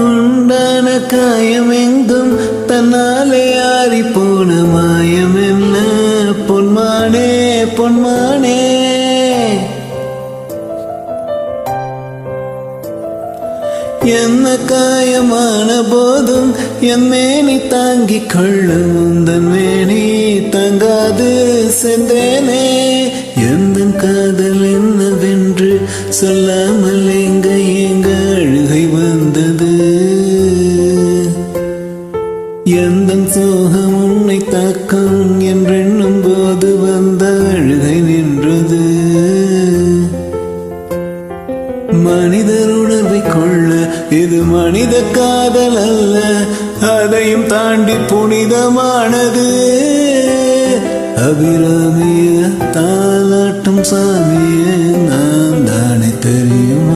உண்டான காயமெங்கும் தன்னாலே ஆறி போன மாயம் என்ன பொன்மானே பொன்மானே. என்ன காயமான போதும் என் மேனி தாங்கிக் கொள்ளும் உந்தன் மேனி தங்காது சென்றேனே. எந்த காதல் என்னவென்று சொல்லாமல் எங்க அழுகை வந்தது. எந்த சோகம் உன்னை தாக்கும் என்றெண்ணும் போது வந்த அழுகை நின்றது. மனிதர் உணர்வை கொள்ள இது மனித காதல் அல்ல, அதையும் தாண்டி புனிதமானது. அபிராமிய தாலாட்டும் சாமியே நான் தானே தெரியும்.